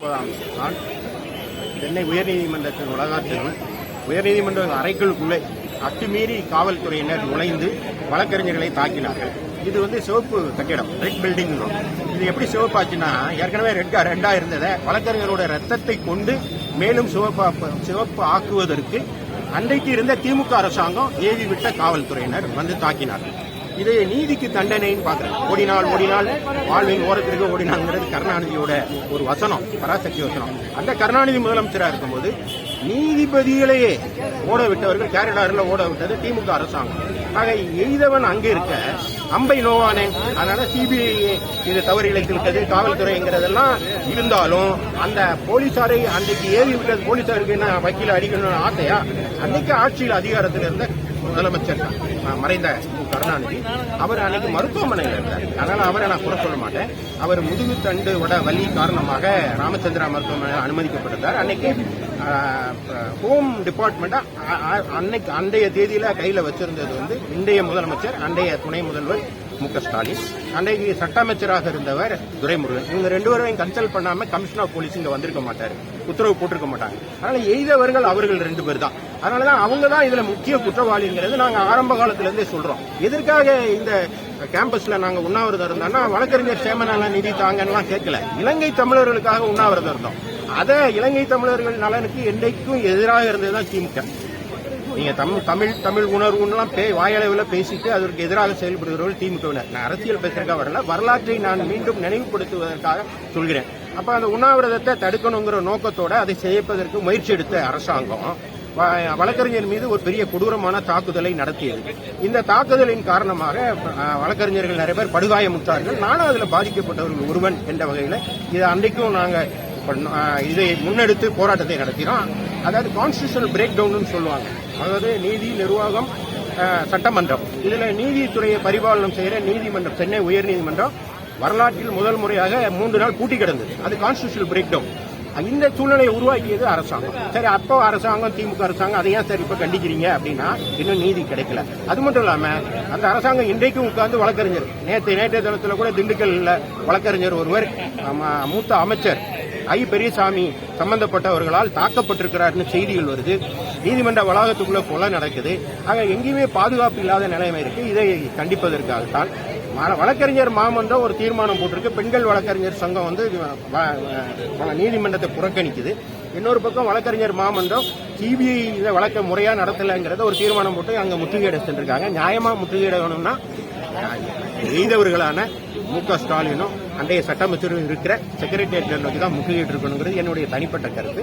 நான் சென்னை உயர்நீதிமன்றத்தின் வளாகத்திலும் உயர்நீதிமன்ற அறைகளுக்குள்ளே அத்துமீறி காவல்துறையினர் நுழைந்து வழக்கறிஞர்களை தாக்கினார்கள். இது சிவப்பு கட்டிடம், ரெட் பில்டிங். இது எப்படி சிவப்பாச்சுன்னா, ஏற்கனவே ரெண்டா இருந்ததை வழக்கறிஞரோட ரத்தத்தை கொண்டு மேலும் சிவப்பு ஆக்குவதற்கு அன்றைக்கு இருந்த திமுக அரசாங்கம் ஏவி விட்ட காவல்துறையினர் வந்து தாக்கினார்கள். இது நீதிக்கு தண்டனைன்னு பாக்குறேன். ஓடினால் வாழ்வின் ஓரத்திற்கு ஓடினாங்கிறது கருணாநிதியோட ஒரு வசனம், பராசக்தி வசனம். அந்த கருணாநிதி முதலமைச்சராக இருக்கும்போது நீதிபதிகளையே ஓட விட்டவர்கள், கேரிடாரில் ஓட விட்டது திமுக அரசாங்கம். ஆக எய்தவன் அங்கே இருக்க அம்பை நோவானேன். அதனால சிபிஐ இது தவறு இழைத்திருக்கிறது, காவல்துறைங்கிறதெல்லாம் இருந்தாலும் அந்த போலீசாரை அன்றைக்கு ஏவி விட்டது. போலீசாருக்கு என்ன வக்கீல அடிக்கணும்னு ஆசையா? அன்னைக்கு ஆட்சியில் அதிகாரத்தில் இருந்த முதலமைச்சர் மறைந்த கருணாநிதி, அவர் அன்னைக்கு மருத்துவமனையில் இருந்தார். அதனால அவரை நான் குறை சொல்ல மாட்டேன். அவர் முதுகு தண்டு வலி காரணமாக ராமச்சந்திரா மருத்துவமனை அனுமதிக்கப்பட்டிருந்தார். அன்னைக்கு ஹோம் டிபார்ட்மெண்டா அன்னைக்கு அன்றைய தேதியில கையில வச்சிருந்தது இன்றைய முதலமைச்சர், அன்றைய துணை முதல்வர் மு.க.ஸ்டாலின், அன்றைக்கு சட்ட அமைச்சராக இருந்தவர் துரைமுருகன். இவங்க ரெண்டு பேரும் கன்சல்ட் பண்ணாம கமிஷனர் ஆஃப் போலீஸ் இங்க வந்திருக்க மாட்டாரு, உத்தரவு போட்டிருக்க மாட்டாங்க. அதனால எய்தவர்கள் அவர்கள் ரெண்டு பேர் தான். அதனாலதான் அவங்க தான் இதுல முக்கிய குற்றவாளிங்கிறது நாங்க ஆரம்ப காலத்துல இருந்தே சொல்றோம். எதற்காக இந்த கேம்பஸ்ல நாங்க உண்ணாவிரதம் இருந்தோம்னா, வழக்கறிஞர் சேமநல நிதி தாங்கலாம் கேட்கல, இலங்கை தமிழர்களுக்காக உண்ணாவிரதம் இருந்தோம். அத இலங்கை தமிழர்கள் நலனுக்கு என்றைக்கும் எதிராக இருந்ததுதான் திமுக. நீங்க தமிழ் உணர்வுலாம் வாயளவில் பேசிட்டு அதற்கு எதிராக செயல்படுகிறவர்கள் திமுகவினர். நான் அரசியல் பேசுறதுக்காக வரல, வரலாற்றை நான் மீண்டும் நினைவுபடுத்துவதற்காக சொல்கிறேன். அப்ப அந்த உண்ணாவிரதத்தை தடுக்கணுங்கிற நோக்கத்தோட அதை செய்யப்பதற்கு முயற்சி எடுத்த அரசாங்கம் வழக்கறிஞர் மீது ஒரு பெரிய கொடூரமான தாக்குதலை நடத்தியது. இந்த தாக்குதலின் காரணமாக வழக்கறிஞர்கள் நிறைய பேர் படுகாயமுற்றார்கள். நானும் அதில் பாதிக்கப்பட்டவர்கள் ஒருவன் என்ற வகையில் இது அன்றைக்கும் நாங்க இதை முன்னெடுத்து போராட்டத்தை நடத்தினோம். அதாவது கான்ஸ்டிடியூஷனல் பிரேக் டவுன் சொல்லுவாங்க. அதாவது நீதி, நிர்வாகம், சட்டமன்றம், இதுல நீதித்துறையை பரிபாலனம் செய்கிற நீதிமன்றம், சென்னை உயர்நீதிமன்றம் வரலாற்றில் முதல் முறையாக 3 நாள் பூட்டி கிடந்தது. அது கான்ஸ்டிடியூஷனல் பிரேக் டவுன். இந்த சூழ்நிலையை உருவாக்கியது அரசாங்கம். சரி, அப்போ அரசாங்கம், திமுக அரசாங்கம் அதை ஏன் சார் இப்ப கண்டிக்கிறீங்க அப்படின்னா, இன்னும் நீதி கிடைக்கல. அது மட்டும் இல்லாம அந்த அரசாங்கம் இன்றைக்கும் உட்கார்ந்து வழக்கறிஞர், நேற்றைய தினத்துல கூட திண்டுக்கல்ல வழக்கறிஞர் ஒருவர் மூத்த அமைச்சர் பெரியசாமி சம்பந்தப்பட்டவர்களால் தாக்கப்பட்டிருக்கிறார்னு செய்திகள் வருது. நீதிமன்ற வளாகத்துக்குள்ள கொலை நடக்குது. ஆக எங்கேயுமே பாதுகாப்பு இல்லாத நிலைமை இருக்கு. இதை கண்டிப்பதற்காகத்தான் வழக்கறிஞர் மாமன்றம் ஒரு தீர்மானம் போட்டிருக்கு. பெண்கள் வழக்கறிஞர் சங்கம் நீதிமன்றத்தை புறக்கணிக்குது. இன்னொரு பக்கம் வழக்கறிஞர் மாமன்றம் சிபிஐ வழக்க முறையா நடத்தலைங்கிறத ஒரு தீர்மானம் போட்டு அங்க முற்றுகையிட சென்றிருக்காங்க. நியாயமா முற்றுகையிடணும்னா எய்தவர்களான மு.க.ஸ்டாலினும் அன்றைய சட்ட அமைச்சரும் இருக்கிற செக்ரட்டேரியட் நோக்கி தான் முற்றுகையிட்டு இருக்கணுங்கிறது என்னுடைய தனிப்பட்ட கருத்து.